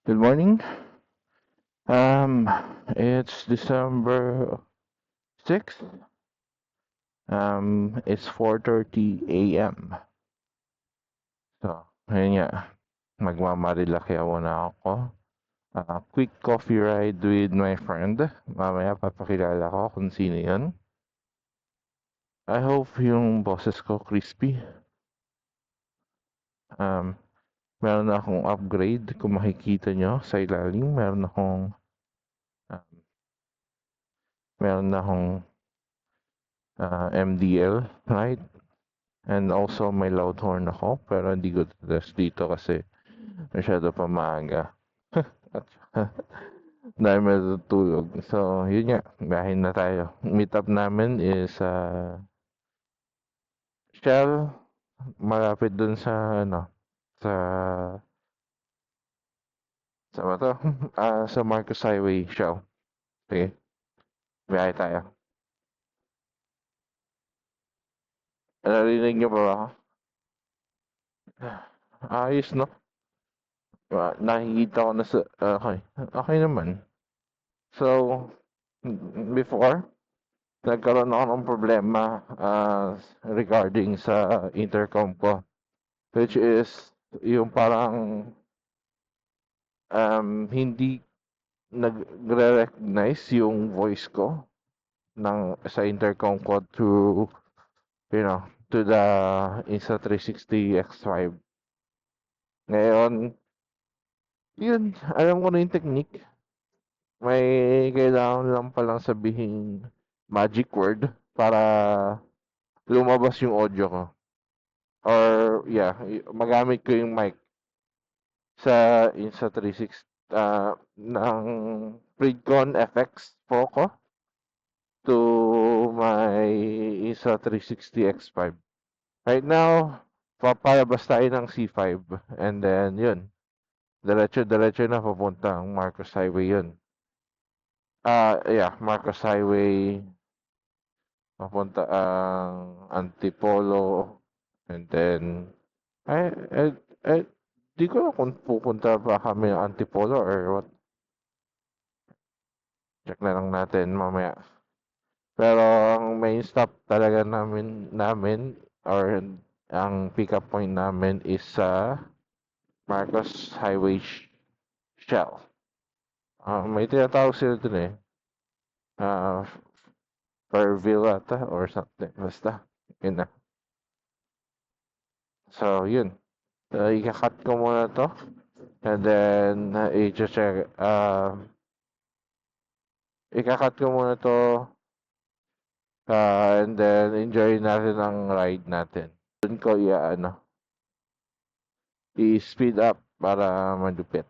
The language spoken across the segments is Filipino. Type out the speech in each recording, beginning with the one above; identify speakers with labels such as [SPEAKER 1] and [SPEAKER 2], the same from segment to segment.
[SPEAKER 1] Good morning. Um, it's December 6th. It's 4:30 a.m. So, ayun nga. Magmamarilaki na ako. Quick coffee ride with my friend. Mamaya papakilala ko kung sino yun. I hope yung boses ko crispy. Um, Meron na akong upgrade. Kung makikita nyo sa ilalim, um, meron na akong MDL, right? And also may loud horn ako pero hindi ko test dito kasi masyado pa maaga. At dahil matutulog. So, yun nga. Bahin na tayo. Meet up namin is Shell. Malapit dun sa ano. Sa sa ba to? Sa Marcos Highway, Shell. Sige. Biyahe tayo. Narinig niyo ba ako? Ayos, no? Nakikita ko na sa... Okay. Okay naman. So, before, nagkaroon ako ng problema regarding sa intercom ko, which is yung parang hindi nagre-recognize yung voice ko sa intercom ko to the Insta360 X5. Ngayon, yun, alam ko na yung technique. May kailangan lang palang sabihin magic word para lumabas yung audio ko. Or, yeah, magamit ko yung mic sa Insta360 ng Pridcon FX Poco to my Insta360 X5. Right now, papalabas tayo ng C5 and then yun, diretso-diretso na papuntang Marcos Highway yun. Yeah, Marcos Highway, papunta ang Antipolo, and then, ay, eh, eh, di ko alam kung pupunta ba kami ng Antipolo or what. Check na lang natin mamaya. Pero ang main stop talaga namin or ang pick-up point namin is sa Marcos Highway Shell. May tinatawag sila dun eh. Uh, Fairville ata or something. Basta. Yun na. So, yun. Ika-cut ko muna to. And then, i-check. Ika-cut ko muna to. And then, enjoy natin ang ride natin. Doon ko i-speed up para malupit.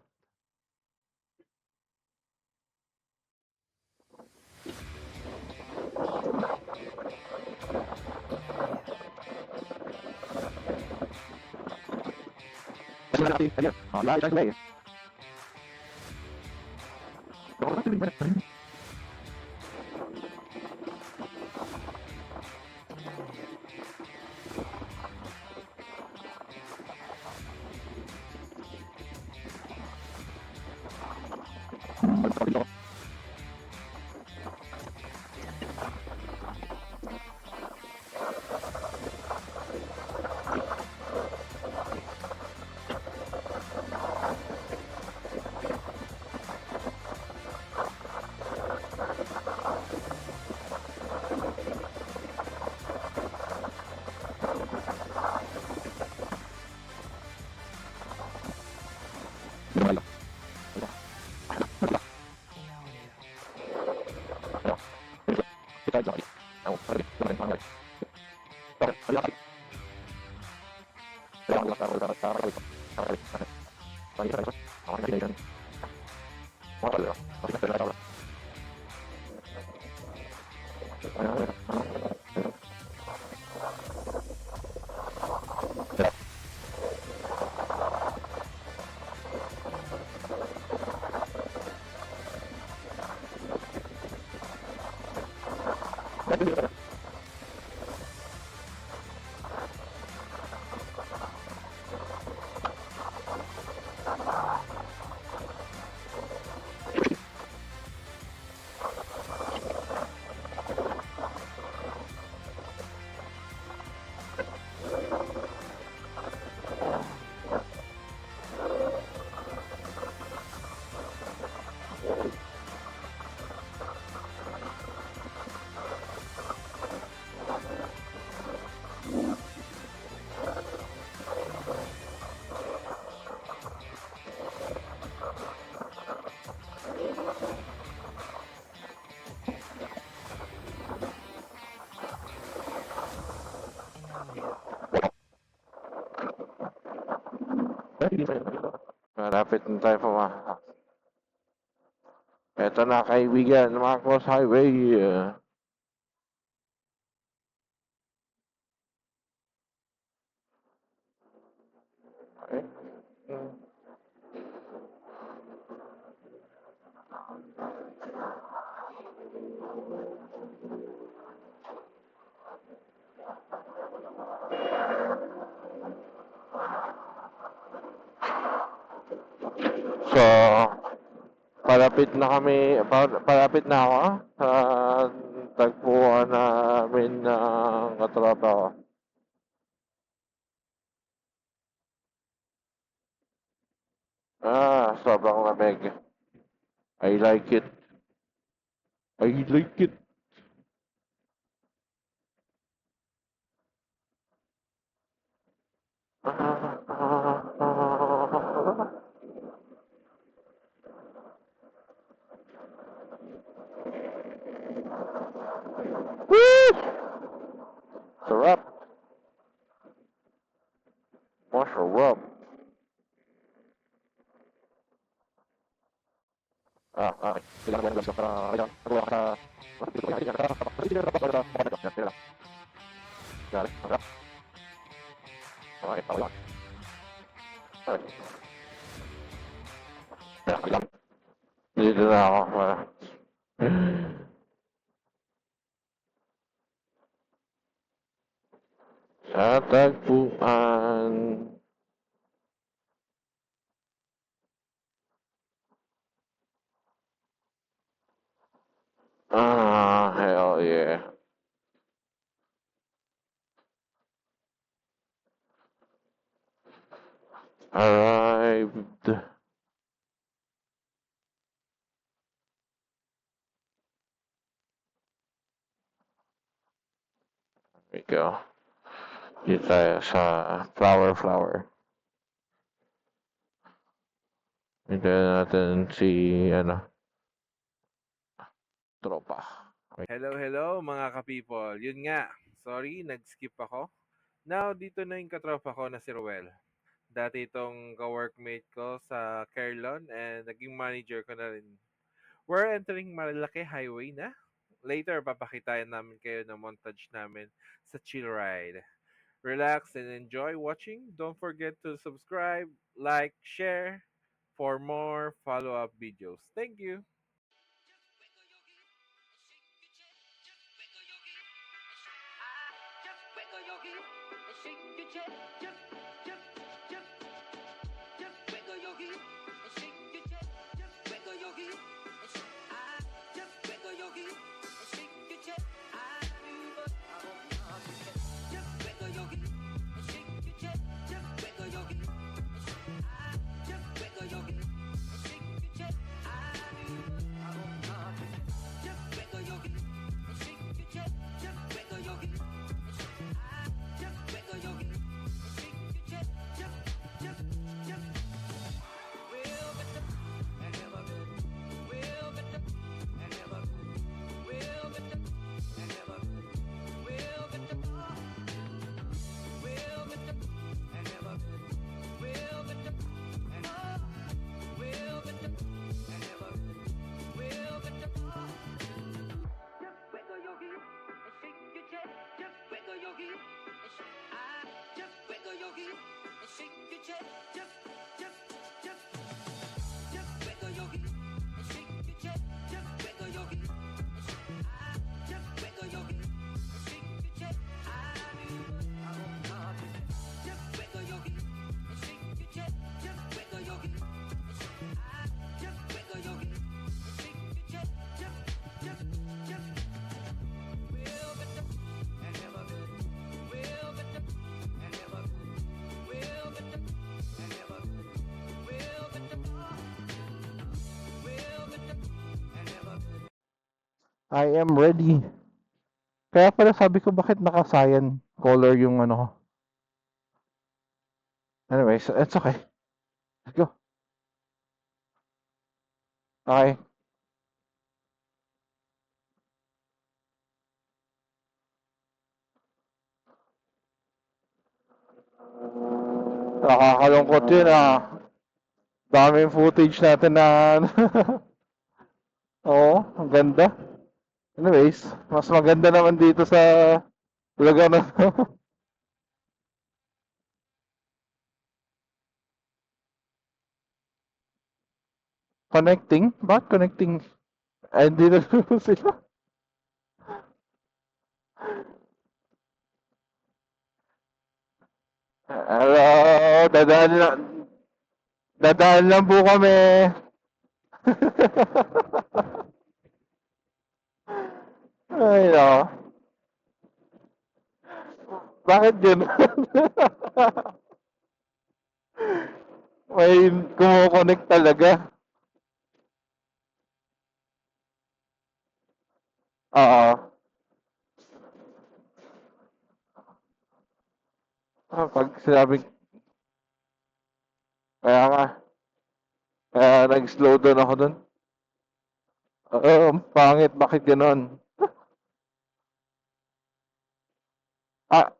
[SPEAKER 1] Malapit na tayo pumasok. Eto na kaibigan, Marcos Highway. Okay. So, palapit na kami, palapit na ako sa tagpuan namin ng katropa ko. Sobrang lamig. I like it. I like it. Woo! Sarap. Masarap. Okay. Kailangan ko lang para kailangan ko lang para okay, pawala. Okay. Kailangan. Dito na ako para sa tagpuan. Hell yeah. Arrived. There we go. Dito tayo sa flower. Hintayin natin si, tropa. Okay.
[SPEAKER 2] Hello mga ka-people. Yun nga, sorry, nag-skip ako. Now, dito na yung katropa ko na si Ruel. Dati itong ka-workmate ko sa Kerlon and naging manager ko na rin. We're entering Marilaki Highway na. Later, papakitain namin kayo ng montage namin sa chill ride. Relax and enjoy watching. Don't forget to subscribe, like, share for more follow-up videos. Thank you!
[SPEAKER 1] I am ready. Kaya pala sabi ko bakit naka-cyan color yung ano ko. Anyways, it's okay. Let's go. Okay. Nakakalungkot yun ah. Daming footage natin na oo, ang ganda. Anyways, mas maganda naman dito sa lugar na to. Connecting? Bakit connecting? Ay, hindi na sila. Hello, dadaan lang po kami. Ay, no. Bakit yun? May kumokonek talaga. Oo. Pag sinabing, kaya nga, kaya nag-slow down ako dun. Oo, ang pangit, bakit ganon?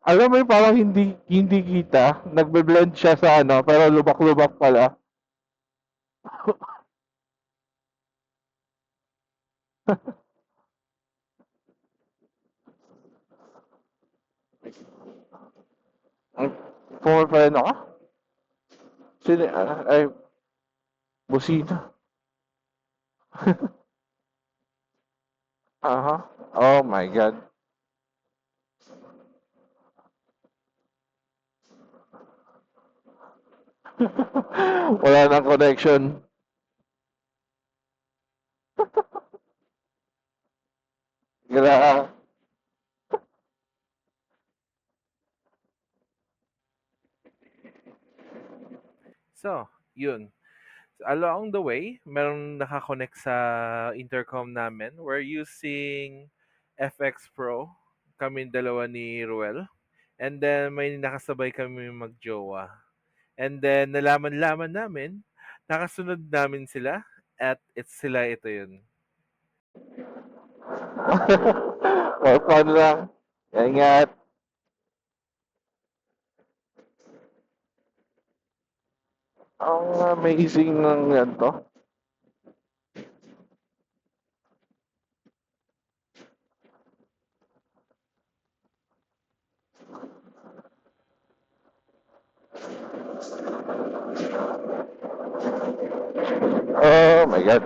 [SPEAKER 1] Alam mo yung parang hindi kita, nagbe-blend siya sa ano, pero lubak-lubak pala. Ang pumapalano ka? Sino, ay, busina. Aha. Oh my God. Wala nang connection. Gra
[SPEAKER 2] So, yun. Along the way, merong nakakonect sa intercom namin. We're using FX Pro, kami dalawa ni Ruel. And then may nakasabay kami magjowa. And then nalaman-laman namin, nakasunod namin sila at sila ito yun.
[SPEAKER 1] For fun lang. Ingat. Ang amazing ng ganito. Oh my God.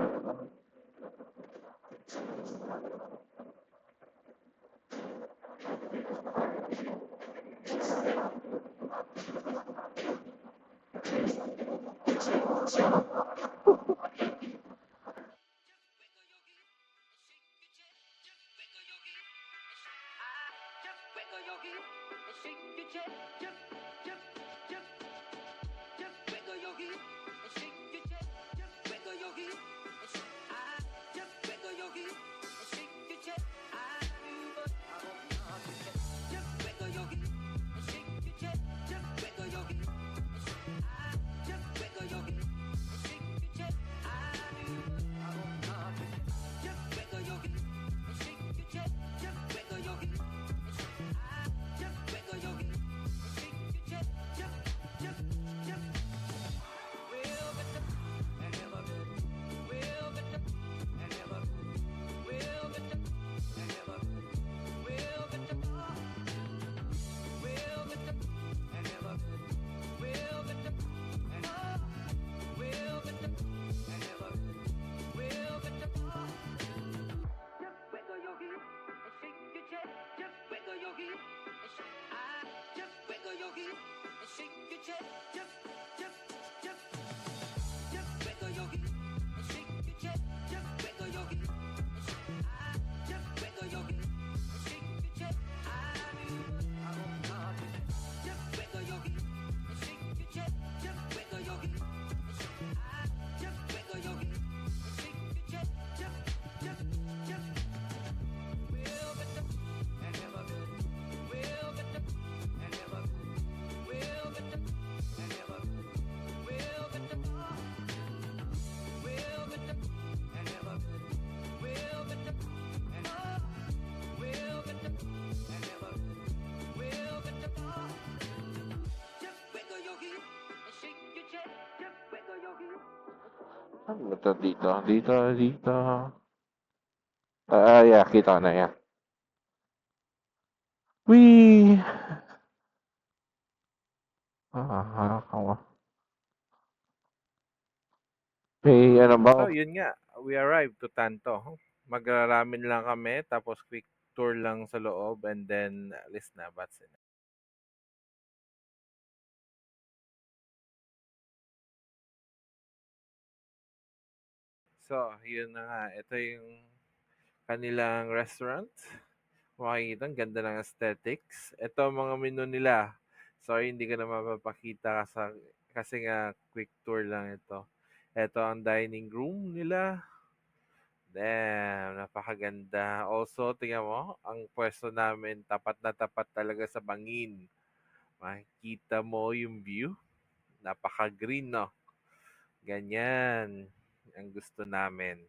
[SPEAKER 1] Ito dito, dito, dito. Yeah, kita ko na yan. Whee! Ako. May ano ba?
[SPEAKER 2] So, yun nga, we arrived to Tanto. Magraramen lang kami, tapos quick tour lang sa loob, and then alis na, Batsin. So, yun na nga. Ito yung kanilang restaurant. Makikita, ang ganda ng aesthetics. Ito ang mga menu nila. Sorry, hindi ko na mapapakita kasi nga quick tour lang ito. Ito ang dining room nila. Damn, napakaganda. Also, tingnan mo, ang pwesto namin tapat na tapat talaga sa bangin. Makikita mo yung view. Napaka-green, no? Ganyan ang gusto namin.